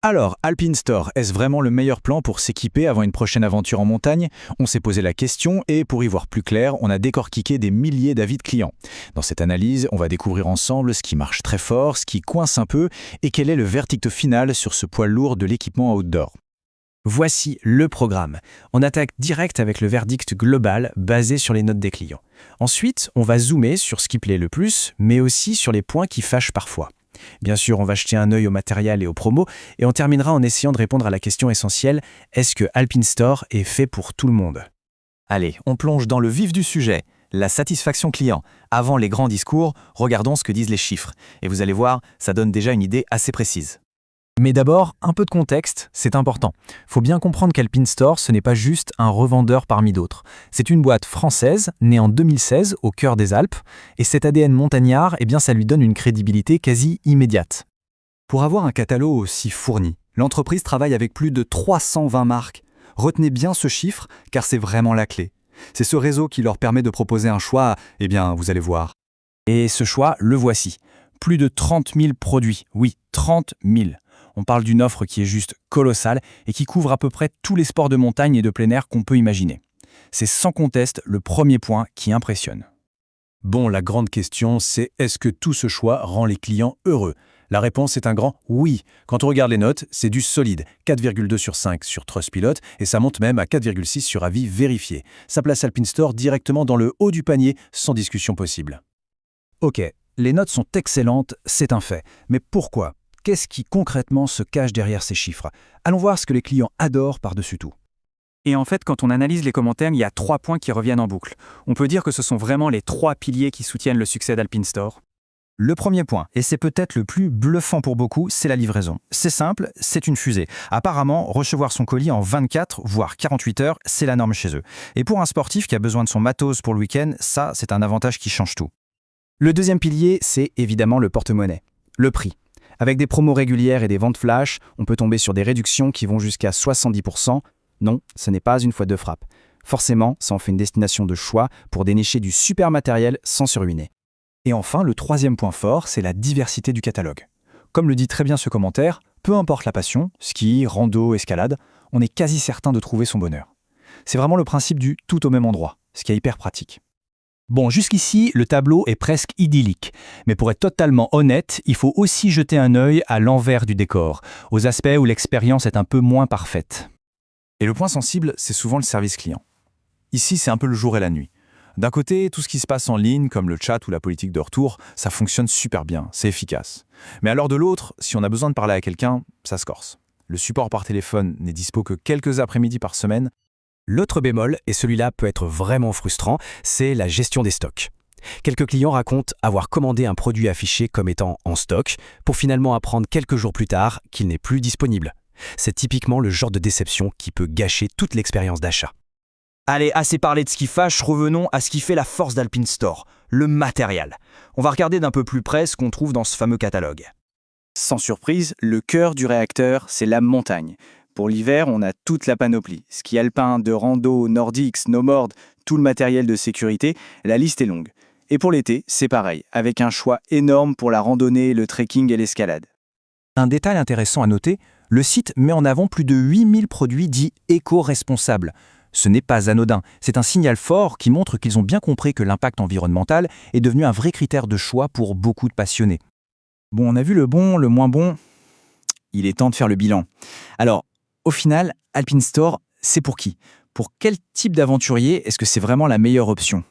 Alors, Alpine Store, est-ce vraiment le meilleur plan pour s'équiper avant une prochaine aventure en montagne? On s'est posé la question et pour y voir plus clair, on a décortiqué des milliers d'avis de clients. Dans cette analyse, on va découvrir ensemble ce qui marche très fort, ce qui coince un peu et quel est le verdict final sur ce poids lourd de l'équipement outdoor. Voici le programme. On attaque direct avec le verdict global basé sur les notes des clients. Ensuite, on va zoomer sur ce qui plaît le plus, mais aussi sur les points qui fâchent parfois. Bien sûr, on va jeter un œil au matériel et aux promos, et on terminera en essayant de répondre à la question essentielle, est-ce que Alpine Store est fait pour tout le monde? Allez, on plonge dans le vif du sujet, la satisfaction client. Avant les grands discours, regardons ce que disent les chiffres. Et vous allez voir, ça donne déjà une idée assez précise. Mais d'abord, un peu de contexte, c'est important. Faut bien comprendre qu'Alpine Store, ce n'est pas juste un revendeur parmi d'autres. C'est une boîte française, née en 2016 au cœur des Alpes, et cet ADN montagnard, eh bien, ça lui donne une crédibilité quasi immédiate. Pour avoir un catalogue aussi fourni, l'entreprise travaille avec plus de 320 marques. Retenez bien ce chiffre, car c'est vraiment la clé. C'est ce réseau qui leur permet de proposer un choix, eh bien, vous allez voir. Et ce choix, le voici. Plus de 30 000 produits. Oui, 30 000. On parle d'une offre qui est juste colossale et qui couvre à peu près tous les sports de montagne et de plein air qu'on peut imaginer. C'est sans conteste le premier point qui impressionne. Bon, la grande question, c'est est-ce que tout ce choix rend les clients heureux? La réponse est un grand oui. Quand on regarde les notes, c'est du solide. 4,2 sur 5 sur Trustpilot et ça monte même à 4,6 sur avis vérifié. Ça place Alpine Store directement dans le haut du panier, sans discussion possible. Ok, les notes sont excellentes, c'est un fait. Mais pourquoi? Qu'est-ce qui concrètement se cache derrière ces chiffres? Allons voir ce que les clients adorent par-dessus tout. Et en fait, quand on analyse les commentaires, il y a 3 points qui reviennent en boucle. On peut dire que ce sont vraiment les 3 piliers qui soutiennent le succès d'Alpine Store. Le premier point, et c'est peut-être le plus bluffant pour beaucoup, c'est la livraison. C'est simple, c'est une fusée. Apparemment, recevoir son colis en 24, voire 48 heures, c'est la norme chez eux. Et pour un sportif qui a besoin de son matos pour le week-end, ça, c'est un avantage qui change tout. Le deuxième pilier, c'est évidemment le porte-monnaie, le prix. Avec des promos régulières et des ventes flash, on peut tomber sur des réductions qui vont jusqu'à 70%. Non, ce n'est pas une fois de frappe. Forcément, ça en fait une destination de choix pour dénicher du super matériel sans se ruiner. Et enfin, le troisième point fort, c'est la diversité du catalogue. Comme le dit très bien ce commentaire, peu importe la passion, ski, rando, escalade, on est quasi certain de trouver son bonheur. C'est vraiment le principe du tout au même endroit, ce qui est hyper pratique. Bon, jusqu'ici, le tableau est presque idyllique. Mais pour être totalement honnête, il faut aussi jeter un œil à l'envers du décor, aux aspects où l'expérience est un peu moins parfaite. Et le point sensible, c'est souvent le service client. Ici, c'est un peu le jour et la nuit. D'un côté, tout ce qui se passe en ligne, comme le chat ou la politique de retour, ça fonctionne super bien, c'est efficace. Mais alors de l'autre, si on a besoin de parler à quelqu'un, ça se corse. Le support par téléphone n'est dispo que quelques après-midi par semaine. L'autre bémol, et celui-là peut être vraiment frustrant, c'est la gestion des stocks. Quelques clients racontent avoir commandé un produit affiché comme étant en stock, pour finalement apprendre quelques jours plus tard qu'il n'est plus disponible. C'est typiquement le genre de déception qui peut gâcher toute l'expérience d'achat. Allez, assez parlé de ce qui fâche, revenons à ce qui fait la force d'Alpine Store, le matériel. On va regarder d'un peu plus près ce qu'on trouve dans ce fameux catalogue. Sans surprise, le cœur du réacteur, c'est la montagne. Pour l'hiver, on a toute la panoplie. Ski alpin, de rando, nordique, snowboard, tout le matériel de sécurité, la liste est longue. Et pour l'été, c'est pareil, avec un choix énorme pour la randonnée, le trekking et l'escalade. Un détail intéressant à noter, le site met en avant plus de 8000 produits dits éco-responsables. Ce n'est pas anodin, c'est un signal fort qui montre qu'ils ont bien compris que l'impact environnemental est devenu un vrai critère de choix pour beaucoup de passionnés. Bon, on a vu le bon, le moins bon. Il est temps de faire le bilan. Alors, au final, Alpine Store, c'est pour qui? Pour quel type d'aventurier est-ce que c'est vraiment la meilleure option?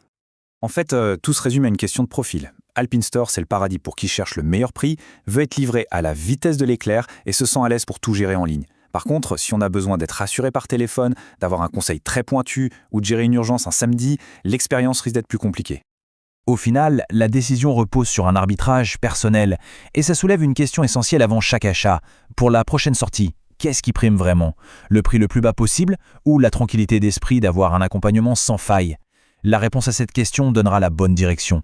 En fait, tout se résume à une question de profil. Alpine Store, c'est le paradis pour qui cherche le meilleur prix, veut être livré à la vitesse de l'éclair et se sent à l'aise pour tout gérer en ligne. Par contre, si on a besoin d'être rassuré par téléphone, d'avoir un conseil très pointu ou de gérer une urgence un samedi, l'expérience risque d'être plus compliquée. Au final, la décision repose sur un arbitrage personnel et ça soulève une question essentielle avant chaque achat. Pour la prochaine sortie, qu'est-ce qui prime vraiment? Le prix le plus bas possible ou la tranquillité d'esprit d'avoir un accompagnement sans faille? La réponse à cette question donnera la bonne direction.